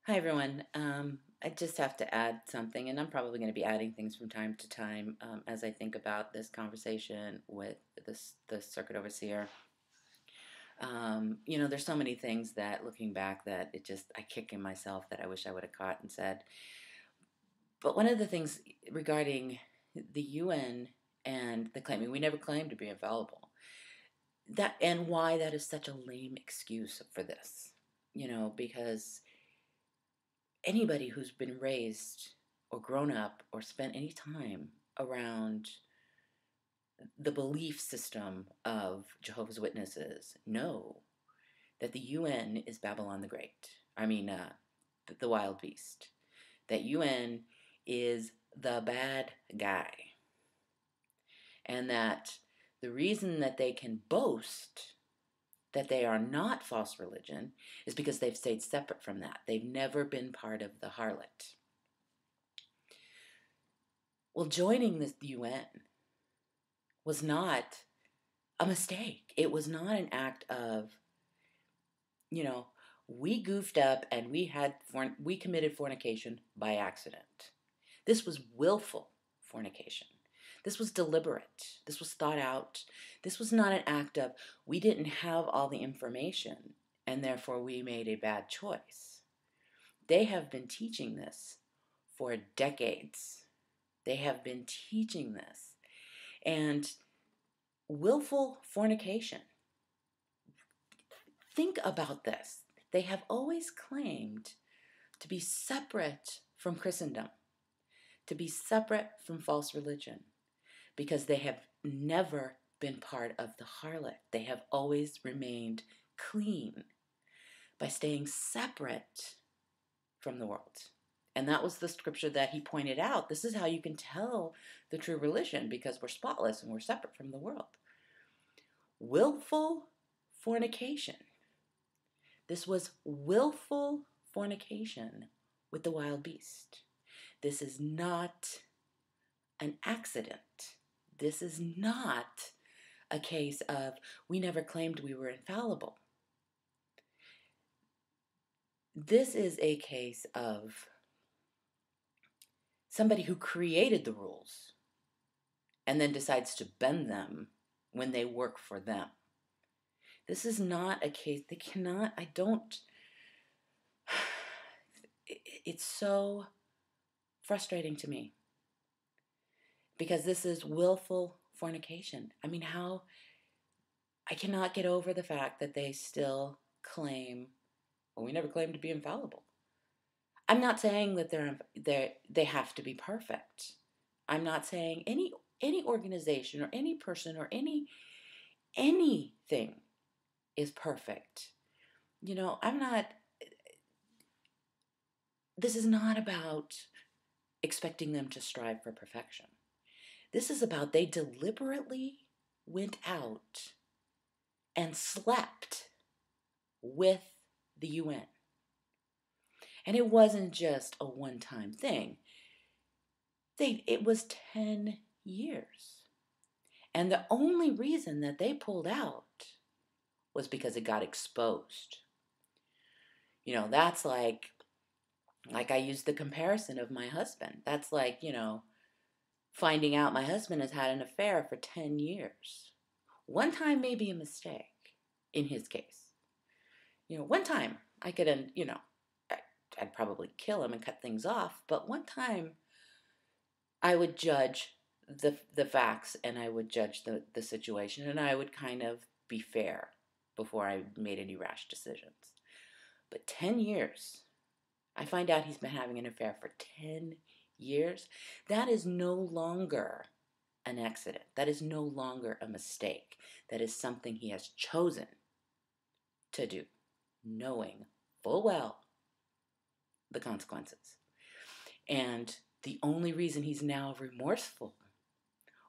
Hi, everyone. I just have to add something, and I'm probably going to be adding things from time to time as I think about this conversation with the circuit overseer. There's so many things that, looking back, that I kick in myself that I wish I would have caught and said. But one of the things regarding the UN and the claiming we never claimed to be infallible, that and why that is such a lame excuse for this, because anybody who's been raised or grown up or spent any time around the belief system of Jehovah's Witnesses know that the UN is Babylon the Great. The wild beast. That UN is the bad guy. And that the reason that they can boast that they are not false religion is because they've stayed separate from that. They've never been part of the harlot. Well, joining the UN was not a mistake. It was not an act of, you know, we goofed up and we committed fornication by accident. This was willful fornication. This was deliberate. This was thought out. This was not an act of we didn't have all the information and therefore we made a bad choice. They have been teaching this for decades. They have been teaching this. And willful fornication. Think about this. They have always claimed to be separate from Christendom, to be separate from false religion, because they have never been part of the harlot. They have always remained clean by staying separate from the world. And that was the scripture that he pointed out. This is how you can tell the true religion, because we're spotless and we're separate from the world. Willful fornication. This was willful fornication with the wild beast. This is not an accident. This is not a case of we never claimed we were infallible. This is a case of somebody who created the rules and then decides to bend them when they work for them. This is not a case, they cannot, I don't, it's so frustrating to me because this is willful fornication. I cannot get over the fact that they still claim, well, we never claimed to be infallible. I'm not saying that they have to be perfect. I'm not saying any organization or any person or anything is perfect. This is not about expecting them to strive for perfection. This is about they deliberately went out and slept with the UN. And it wasn't just a one-time thing. It was 10 years. And the only reason that they pulled out was because it got exposed. That's like I used the comparison of my husband. That's like, finding out my husband has had an affair for 10 years. One time may be a mistake in his case. One time I could, I'd probably kill him and cut things off, but one time I would judge the facts and I would judge the situation and I would kind of be fair before I made any rash decisions. But 10 years, I find out he's been having an affair for 10 years. That is no longer an accident. That is no longer a mistake. That is something he has chosen to do, knowing full well the consequences. And the only reason he's now remorseful,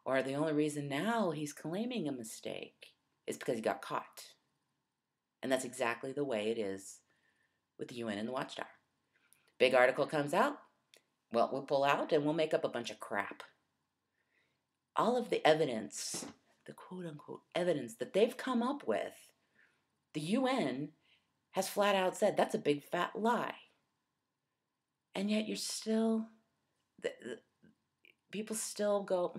or the only reason now he's claiming a mistake, is because he got caught. And that's exactly the way it is with the UN and the Watchtower. Big article comes out, well, we'll pull out and we'll make up a bunch of crap. All of the evidence, the quote-unquote evidence that they've come up with, the UN has flat out said that's a big fat lie. And yet you're still, people still go,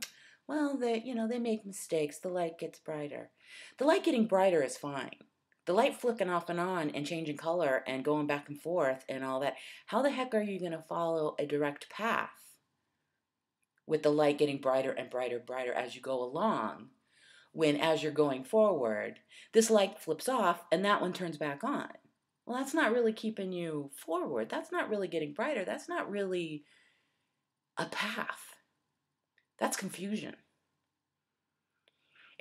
well, they make mistakes. The light gets brighter. The light getting brighter is fine. The light flicking off and on and changing color and going back and forth and all that. How the heck are you going to follow a direct path with the light getting brighter and brighter, brighter as you go along, when as you're going forward, this light flips off and that one turns back on? Well, that's not really keeping you forward. That's not really getting brighter. That's not really a path. That's confusion.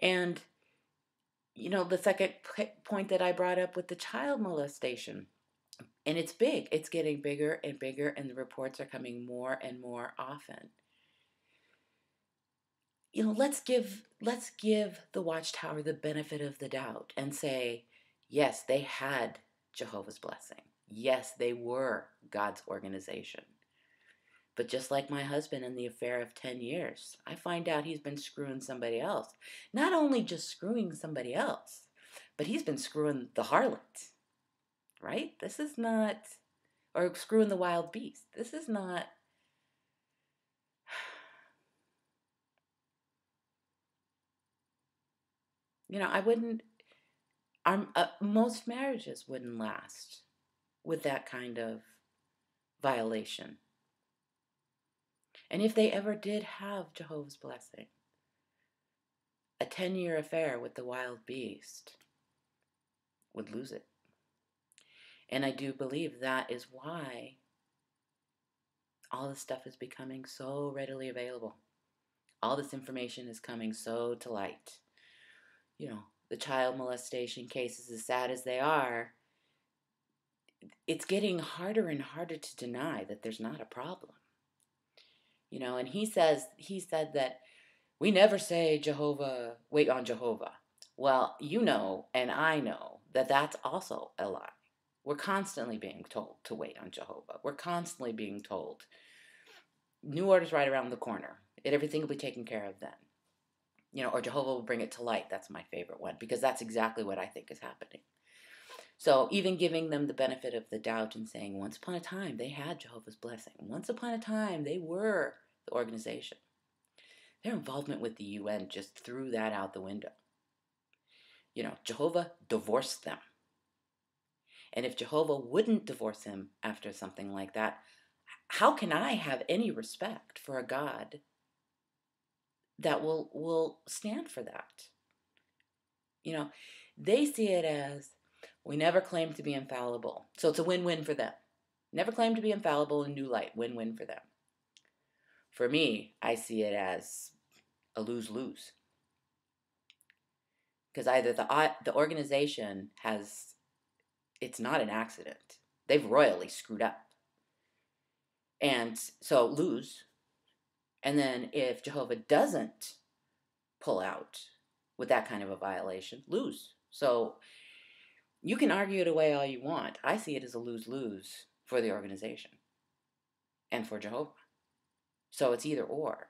And, the second point that I brought up with the child molestation, and it's big, it's getting bigger and bigger, and the reports are coming more and more often. Let's give the Watchtower the benefit of the doubt and say, yes, they had Jehovah's blessing. Yes, they were God's organization. But just like my husband in the affair of 10 years, I find out he's been screwing somebody else. Not only just screwing somebody else, but he's been screwing the harlot, right? This is not, or screwing the wild beast. This is not, I wouldn't, most marriages wouldn't last with that kind of violation. And if they ever did have Jehovah's blessing, a 10-year affair with the wild beast would lose it. And I do believe that is why all this stuff is becoming so readily available. All this information is coming so to light. The child molestation cases, as sad as they are, it's getting harder and harder to deny that there's not a problem. And he said that we never say Jehovah, wait on Jehovah. Well, and I know that that's also a lie. We're constantly being told to wait on Jehovah. We're constantly being told new order's right around the corner. Everything will be taken care of then. Or Jehovah will bring it to light. That's my favorite one, because that's exactly what I think is happening. So even giving them the benefit of the doubt and saying, once upon a time, they had Jehovah's blessing. Once upon a time, they were the organization. Their involvement with the UN just threw that out the window. Jehovah divorced them. And if Jehovah wouldn't divorce him after something like that, how can I have any respect for a God that will stand for that? They see it as, we never claim to be infallible. So it's a win-win for them. Never claim to be infallible in new light. Win-win for them. For me, I see it as a lose-lose. Because either the organization it's not an accident. They've royally screwed up. And so lose. And then if Jehovah doesn't pull out with that kind of a violation, lose. So you can argue it away all you want. I see it as a lose-lose for the organization and for Jehovah. So it's either or.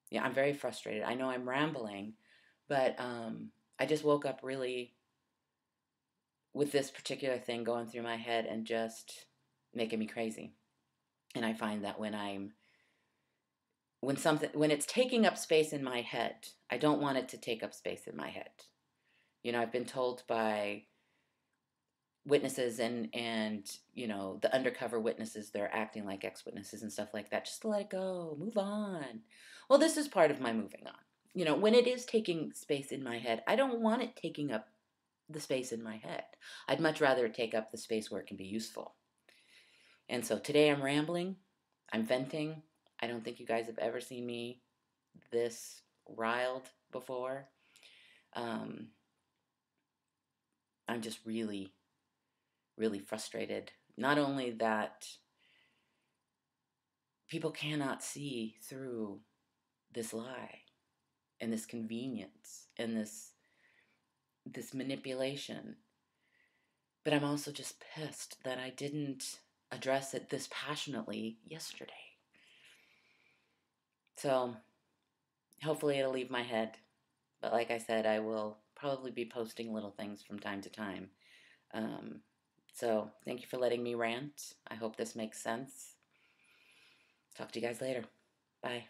Yeah, I'm very frustrated. I know I'm rambling, but I just woke up really with this particular thing going through my head and just making me crazy. And I find that when it's taking up space in my head, I don't want it to take up space in my head. I've been told by witnesses and the undercover witnesses, they're acting like ex-witnesses and stuff like that, just to let it go, move on. Well, this is part of my moving on. When it is taking space in my head, I don't want it taking up the space in my head. I'd much rather it take up the space where it can be useful. And so today I'm rambling, I'm venting. I don't think you guys have ever seen me this riled before. I'm just really, really frustrated. Not only that people cannot see through this lie and this convenience and this manipulation, but I'm also just pissed that I didn't address it this passionately yesterday. So hopefully it'll leave my head. But like I said, I will probably be posting little things from time to time So thank you for letting me rant. I hope this makes sense. Talk to you guys later. Bye.